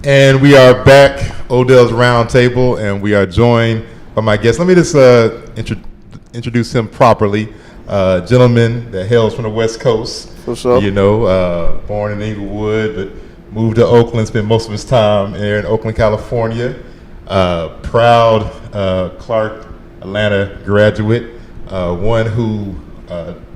And we are back, Odell's Roundtable, and we are joined by my guest. Let me just introduce him properly. Gentleman that hails from the West Coast. For sure. Born in Inglewood, but moved to Oakland, spent most of his time here in Oakland, California. Proud Clark, Atlanta graduate. One who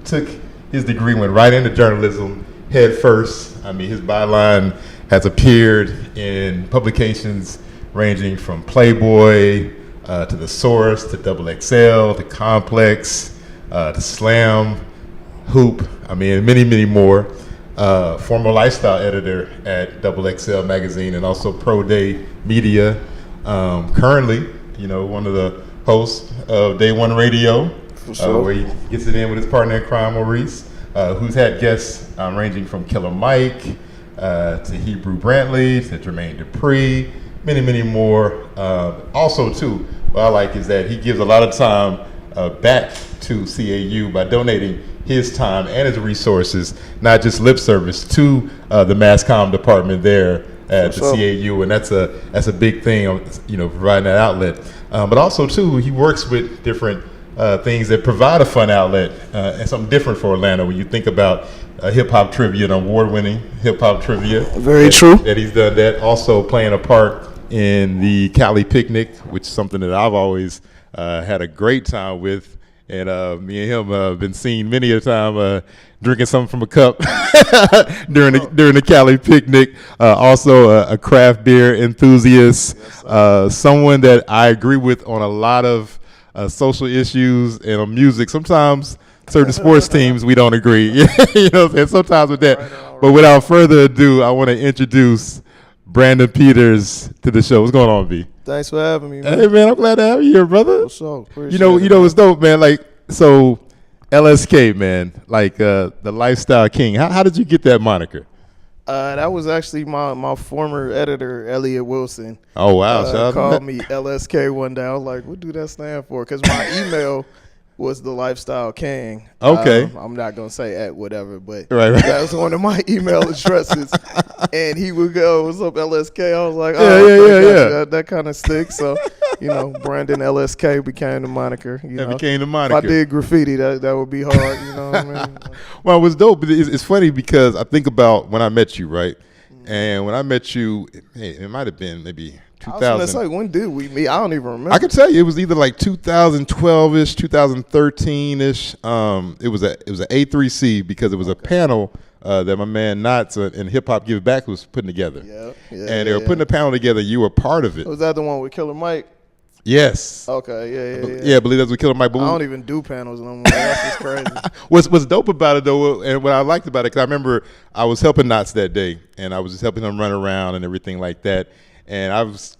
took his degree, went right into journalism head first. I mean, his byline has appeared in publications ranging from Playboy to The Source to XXL to Complex to Slam, Hoop, I mean, many, many more. Former lifestyle editor at XXL magazine and also Pro Day Media. Currently, one of the hosts of Day One Radio, where he gets it in with his partner in crime, Maurice, who's had guests ranging from Killer Mike to Hebrew Brantley, to Jermaine Dupri, many, many more. Also, too, what I like is that he gives a lot of time back to CAU by donating his time and his resources, not just lip service, to the mass comm department there at the CAU, and that's a big thing, providing that outlet. But also, too, he works with different things that provide a fun outlet and something different for Atlanta. When you think about hip-hop trivia, an award-winning hip-hop trivia. Very true. That he's done that. Also playing a part in the Cali Picnic, which is something that I've always had a great time with. And me and him have been seen many a time drinking something from a cup during the Cali Picnic. Also a craft beer enthusiast, someone that I agree with on a lot of social issues and on music. Sometimes certain sports teams we don't agree. Sometimes with that. But without further ado, I want to introduce Branden Peters to the show. What's going on, B? Thanks for having me, man. Hey, man, I'm glad to have you here, brother. It's dope, man. So LSK, man, the lifestyle king. How did you get that moniker? That was actually my former editor, Elliot Wilson. Oh, wow. Called me LSK one day. I was like, what do that stand for? Because my email was the Lifestyle King. Okay. I'm not going to say at whatever, but right. That was one of my email addresses. And he would go, what's up, LSK? I was like, yeah. That kind of sticks. So, Branden LSK became the moniker. Became the moniker. If I did graffiti, that would be hard. You know what I mean? Well, it was dope. It's funny because I think about when I met you, right? And when I met you, it might have been maybe 2000. I was going to say, when did we meet? I don't even remember. I can tell you, it was either like 2012-ish, 2013-ish. It was a A3C because it was a panel that my man Knots and Hip Hop Give Back was putting together. And they were putting a panel together. You were part of it. Was that the one with Killer Mike? Yes. Okay, yeah. I believe that's what Killer Mike. I don't even do panels no more. That's just crazy. What's dope about it, though, and what I liked about it, because I remember I was helping Knots that day, and I was just helping him run around and everything like that. And I was,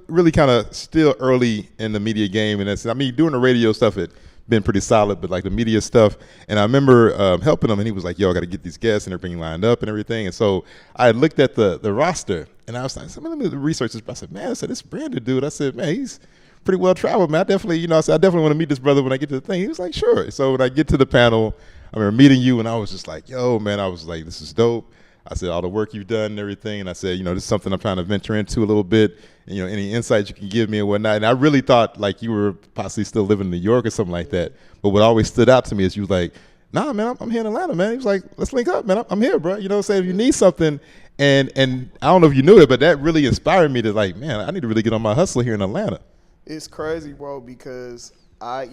really kind of still early in the media game. And doing the radio stuff had been pretty solid, but like the media stuff. And I remember helping him, and he was like, yo, I got to get these guests and everything lined up and everything. And so I looked at the roster, and I was like, let me research this. I said, man, this Branden dude. I said, man, he's pretty well traveled, man. I definitely want to meet this brother when I get to the thing. He was like, sure. So when I get to the panel, I remember meeting you, and I was just like, yo, man, I was like, this is dope. I said, all the work you've done and everything. And I said, this is something I'm trying to venture into a little bit. And, any insights you can give me and whatnot. And I really thought like you were possibly still living in New York or something like that. But what always stood out to me is you was like, nah, man, I'm here in Atlanta, man. He was like, let's link up, man. I'm here, bro. Say if you need something. And I don't know if you knew it, but that really inspired me to like, man, I need to really get on my hustle here in Atlanta. It's crazy, bro, because I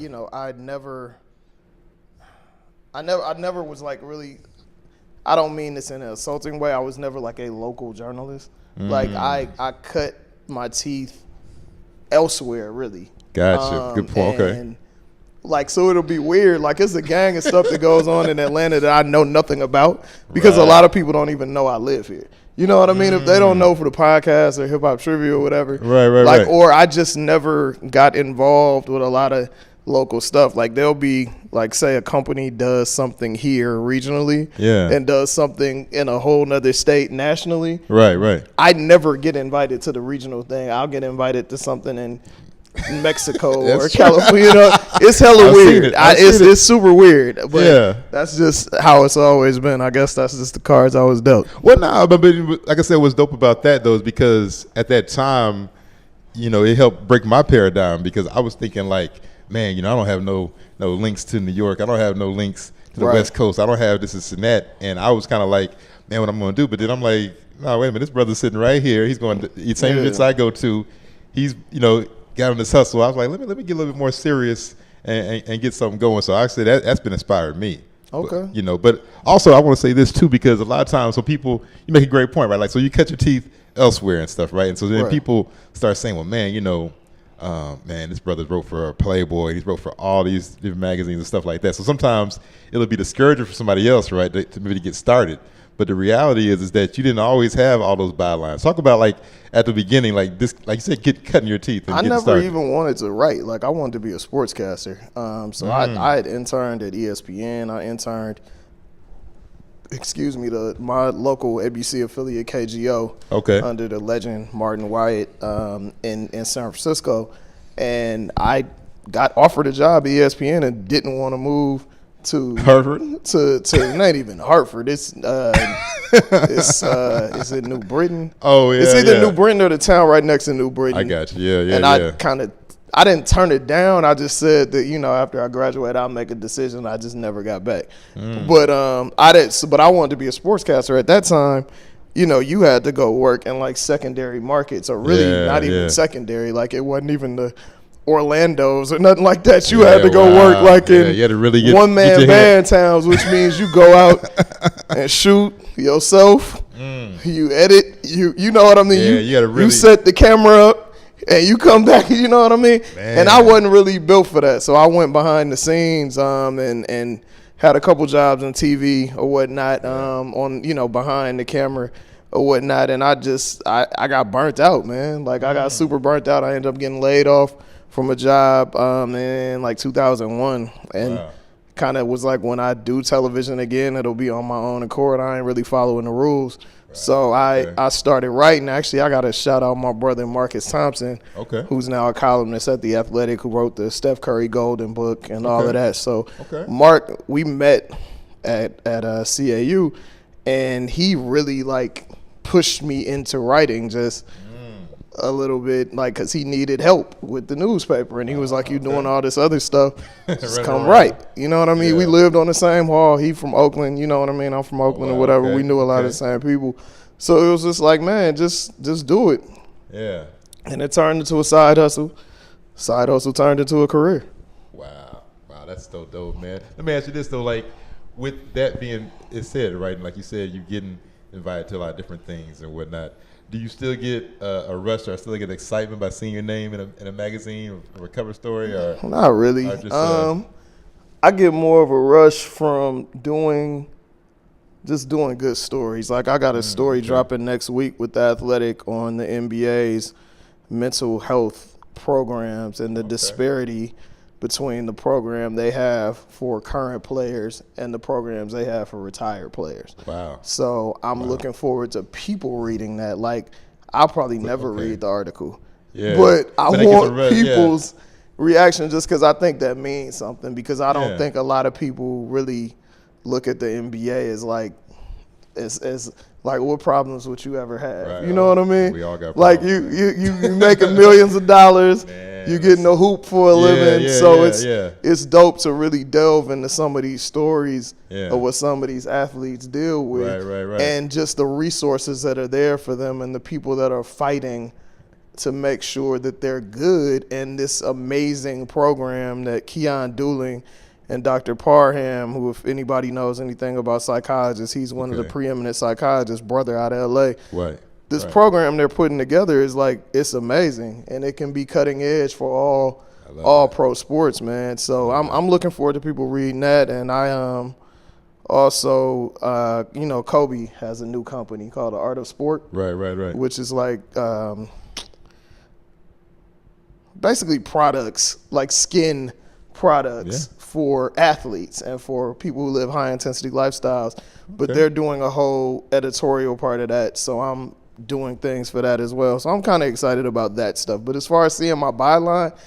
never was like really, I don't mean this in an insulting way. I was never like a local journalist. Like I cut my teeth elsewhere, really. Gotcha. Good point. Okay. And so it'll be weird. Like it's a gang of stuff that goes on in Atlanta that I know nothing about because a lot of people don't even know I live here. You know what I mean? If they don't know for the podcast or hip hop trivia or whatever, right. Or I just never got involved with a lot of local stuff. Like there'll be like, say a company does something here regionally and does something in a whole nother state nationally. Right. I never get invited to the regional thing. I'll get invited to something in Mexico or That's California. You know, it's hella I've seen weird. it. I've seen it. It's super weird. But Yeah. that's just how it's always been. I guess that's just the cards I was dealt. Well, no, but like I said, what's dope about that though is because at that time, you know, it helped break my paradigm because I was thinking like, man, you know, I don't have no links to New York. I don't have no links to the Right. West Coast. I don't have this and that. And I was kind of like, man, what I'm going to do? But then I'm like, no, wait a minute. This brother's sitting right here. He's going to the same Yeah. events I go to. He's, you know, got on this hustle. I was like, let me get a little bit more serious and get something going. So actually, that's been inspiring me. Okay. But, you know, but also I want to say this too because a lot of times, so people, you make a great point, right? Like, so you cut your teeth elsewhere and stuff, right? And so then Right. people start saying, well, man, you know, man, this brother wrote for Playboy. He's wrote for all these different magazines and stuff like that. So sometimes it'll be discouraging for somebody else, right, to maybe get started. But the reality is that you didn't always have all those bylines. Talk about like at the beginning, like this, like you said, cutting your teeth and I getting never started. even wanted to write. Like I wanted to be a sportscaster. So I had interned at ESPN. I interned, my local ABC affiliate KGO. Okay. Under the legend Martin Wyatt in San Francisco, and I got offered a job at ESPN and didn't want to move to Harvard? to not even Hartford. It's in New Britain. Oh, yeah, It's either yeah. New Britain or the town right next to New Britain. I got you. Yeah, yeah, And yeah. I didn't turn it down. I just said that, you know, after I graduate, I'll make a decision. I just never got back. But I wanted to be a sportscaster at that time. You know, you had to go work in like secondary markets, or really Yeah, not even yeah. secondary. Like it wasn't even the Orlando's or nothing like that. You had to go wow. work like Yeah, in you had to really get one-man your band towns, which means you go out and shoot yourself. You edit. You know what I mean? Yeah, you gotta really- you set the camera up and you come back. You know what I mean? Man. And I wasn't really built for that, so I went behind the scenes and had a couple jobs on TV or whatnot, on, you know, behind the camera or whatnot. And I got burnt out, man. Like I got super burnt out. I ended up getting laid off from a job in like 2001, and Wow. kind of was like, when I do television again, it'll be on my own accord. I ain't really following the rules. So I started writing. Actually, I got to shout out my brother Marcus Thompson, Okay. who's now a columnist at The Athletic, who wrote the Steph Curry Golden Book and all of that. So Okay. Mark, we met at CAU, and he really like pushed me into writing just a little bit, like, because he needed help with the newspaper, and he was like, you doing all this other stuff, just Right, come right. write. You know what I mean? We Yeah. lived on the same hall. He from Oakland, you know what I mean? I'm from Oakland or wow, whatever. okay, We knew a lot of the same people. So it was just like, man, just do it. Yeah. And it turned into a side hustle. Side hustle turned into a career. Wow, that's so dope, man. Let me ask you this though, like with that being said, right? And like you said, you getting invited to a lot of different things and whatnot. Do you still get a rush or still get excitement by seeing your name in a magazine or a cover story? Or Not really. Or just, I get more of a rush from doing good stories. Like I got a story dropping next week with The Athletic on the NBA's mental health programs and the disparity between the program they have for current players and the programs they have for retired players. Wow. So I'm looking forward to people reading that. Like I'll probably never read the article, Yeah. but I But it gets want a read, yeah. people's reaction, just because I think that means something, because I don't Yeah. think a lot of people really look at the NBA as like as like, what problems would you ever have? Right. You know what I mean? We all got like problems, you making millions of dollars, Man, you getting a hoop for a living, so yeah. it's dope to really delve into some of these stories Yeah. of what some of these athletes deal with, Right. and just the resources that are there for them and the people that are fighting to make sure that they're good in this amazing program that Keon Dooling and Dr. Parham, who, if anybody knows anything about psychologists, he's one of the preeminent psychologists, brother out of LA. Right. This program they're putting together is like, it's amazing, and it can be cutting edge for all pro sports, man. So I'm looking forward to people reading that, and I also you know, Kobe has a new company called The Art of Sport, Right. which is like basically products, like skin products for athletes and for people who live high intensity lifestyles. But they're doing a whole editorial part of that. So I'm doing things for that as well. So I'm kind of excited about that stuff. But as far as seeing my byline,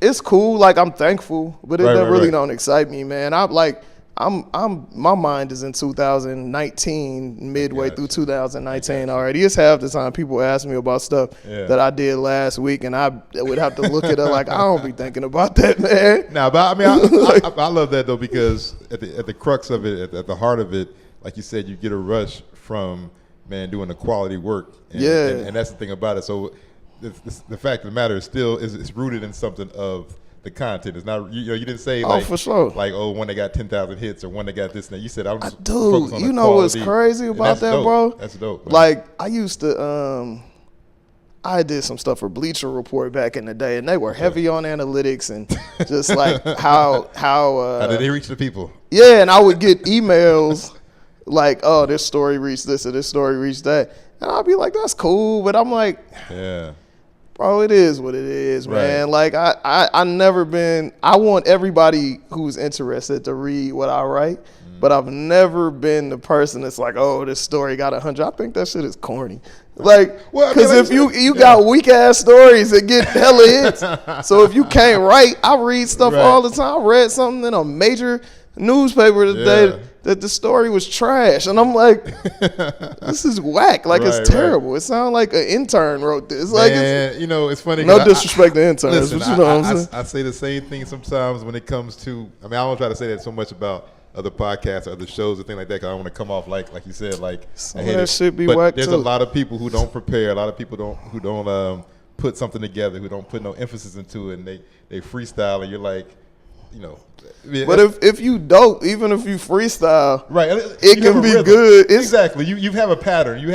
it's cool. Like, I'm thankful, but it really don't excite me, man. My mind is in 2019, midway through 2019 already. It's half the time people ask me about stuff that I did last week, and I would have to look at it like, I don't be thinking about that, man. Nah, but I mean, I love that though, because at the crux of it, at the heart of it, like you said, you get a rush from doing the quality work, and that's the thing about it. So the fact of the matter is still it's rooted in something of the content. It's not, you didn't say like, for sure, like, oh, one that got 10,000 hits or one that got this and that. You said, I'm just dude, focused on you the know what's quality. crazy about that, dope. bro? That's dope, man. Like, I used to, I did some stuff for Bleacher Report back in the day, and they were heavy on analytics and just like how did they reach the people? Yeah, and I would get emails like, oh, this story reached this or this story reached that, and I'd be like, that's cool, but I'm like, bro, it is what it is, man. Like, I never been, I want everybody who's interested to read what I write, but I've never been the person that's like, oh, this story got 100. I think that shit is corny. Like, because if you got weak ass stories that get hella hits, so if you can't write, I read stuff all the time. I read something in a major newspaper today that the story was trash, and I'm like, this is whack. Like, it's terrible. It sounds like an intern wrote this. Like, it's funny. No disrespect to interns, listen, but you know what I'm saying. I say the same thing sometimes when it comes to. I mean, I don't try to say that so much about other podcasts or other shows or things like that, because I don't want to come off like you said, like some of that shit be whack. There's a lot of people who don't prepare. A lot of people who don't put something together, who don't put no emphasis into it, and they freestyle, and you're like, But if you dope, even if you freestyle, it can be good. Exactly. You have a pattern. You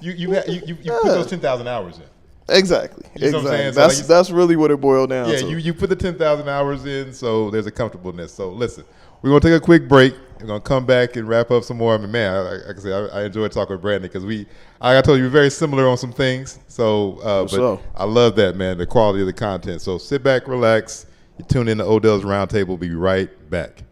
put those 10,000 hours in. Exactly. You know what I'm saying? So that's really what it boiled down to. Yeah, you put the 10,000 hours in, so there's a comfortableness. So listen, we're gonna take a quick break. We're gonna come back and wrap up some more. I mean, man, like I said, I enjoyed talking with Branden because I told you, we're very similar on some things. So, but I love that, man, the quality of the content. So sit back, relax. You tune in to Odell's Roundtable. We'll be right back.